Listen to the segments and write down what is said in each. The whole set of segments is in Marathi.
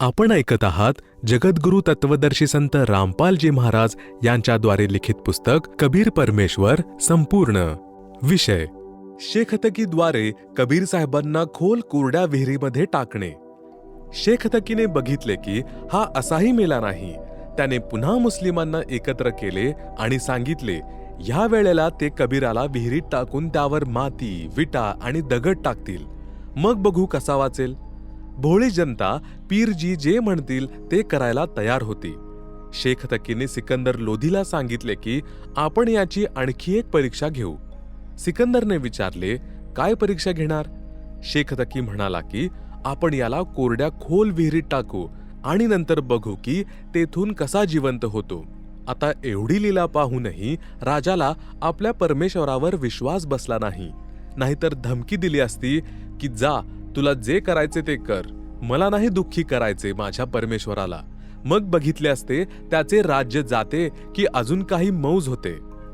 आपण ऐकत आहात जगद्गुरु तत्वदर्शी संत रामपालजी महाराज यांच्याद्वारे लिखित पुस्तक कबीर परमेश्वर संपूर्ण. विषय शेखतकीद्वारे कबीर साहेबांना खोल कोरड्या विहिरीमध्ये टाकणे. शेखतकीने बघितले की हा असाही मेला नाही. त्याने पुन्हा मुस्लिमांना एकत्र केले आणि सांगितले ह्या वेळेला ते कबीराला विहिरीत टाकून त्यावर माती, विटा आणि दगड टाकतील. मग बघू कसा वाचेल. भोळी जनता पीरजी जे म्हणतील ते करायला तयार होती. शेखतकीने सिकंदर लोधीला सांगितले की आपण याची आणखी एक परीक्षा घेऊ. सिकंदरने विचारले, काय परीक्षा घेणार? शेखतकी म्हणाला की आपण याला कोरड्या खोल विहिरीत टाकू आणि नंतर बघू की तेथून कसा जिवंत होतो. आता एवढी लीला पाहूनही राजाला आपल्या परमेश्वरावर विश्वास बसला नाही. नाहीतर धमकी दिली असती की जा, तुला जे करायचे ते कर, मला नाही दुःखी करायचे माझ्या परमेश्वराला. मग बघितले असते त्याचे राज्य जाते की अजून काही मौज होते.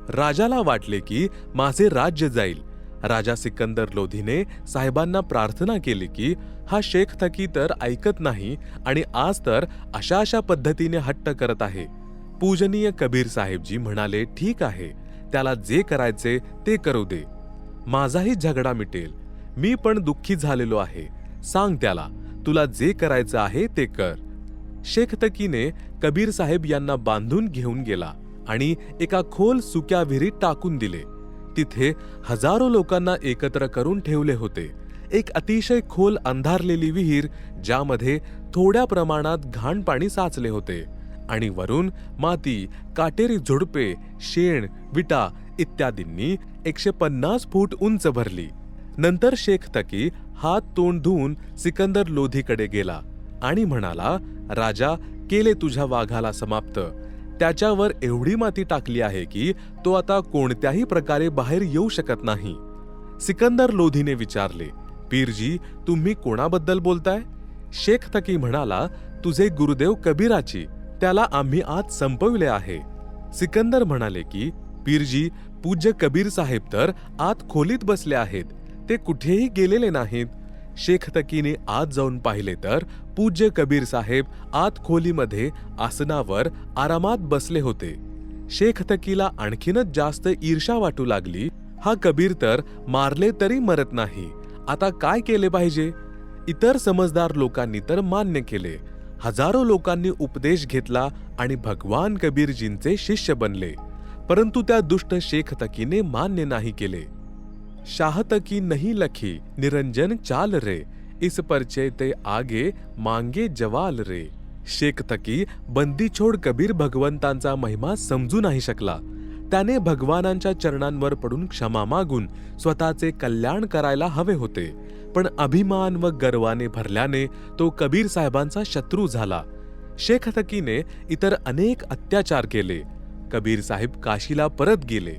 राजाला वाटले की माझे राज्य जाईल. राजा सिकंदर लोधीने साहेबांना प्रार्थना केली की हा शेखतकी तर ऐकत नाही आणि आज तर अशा अशा पद्धतीने हट्ट करत आहे. पूजनीय कबीर साहेबजी म्हणाले, ठीक आहे, त्याला जे करायचे ते करू दे, माझाही झगडा मिटेल. मी पण दुःखी झालेलो आहे. सांग त्याला, तुला जे करायचं आहे ते कर. शेखतकीने कबीर साहेब यांना बांधून घेऊन गेला आणि एका खोल सुक्या विहिरीत टाकून दिले. तिथे हजारो लोकांना एकत्र करून ठेवले होते. एक अतिशय खोल अंधारलेली विहीर ज्यामध्ये थोड्या प्रमाणात घाण पाणी साचले होते आणि वरून माती, काटेरी झुडपे, शेण, विटा इत्यादींनी 150 फूट उंच भरली. नंतर शेखतकी हात तोंड धुवून सिकंदर लोधीकडे गेला आणि म्हणाला, राजा, केले तुझ्या वाघाला समाप्त. त्याच्यावर एवढी माती टाकली आहे की तो आता कोणत्याही प्रकारे बाहेर येऊ शकत नाही. सिकंदर लोधीने विचारले, पीरजी, तुम्ही कोणाबद्दल बोलताय? शेखतकी म्हणाला, तुझे गुरुदेव कबीराची. त्याला आम्ही आज संपविले आहे. सिकंदर म्हणाले की पीरजी, पूज्य कबीर साहेब तर आत खोलीत बसले आहेत, ते कुठेही गेलेले नाहीत. शेखतकीने आत जाऊन पाहिले तर पूज्य कबीर साहेब आत खोलीमध्ये आसनावर आरामात बसले होते. शेखतकीला आणखीनच जास्त ईर्ष्या वाटू लागली. हा कबीर तर मारले तरी मरत नाही, आता काय केले पाहिजे? इतर समजदार लोकांनी तर मान्य केले. हजारो लोकांनी उपदेश घेतला आणि भगवान कबीरजींचे शिष्य बनले. परंतु त्या दुष्ट शेखतकीने मान्य नाही केले. शाहतकी नहीं लखी निरंजन चाल रे, इस परचे ते आगे मांगे जवाल रे. शेखतकी बंदीछोड कबीर भगवंतांचा महिमा समजू नाही शकला. त्याने भगवानांच्या चरणांवर पडून क्षमा मागून स्वतःचे कल्याण करायला हवे होते. पण अभिमान व गर्वाने भरल्याने तो कबीर साहेबांचा शत्रू झाला. शेखतकीने इतर अनेक अत्याचार केले. कबीर साहेब काशीला परत गेले.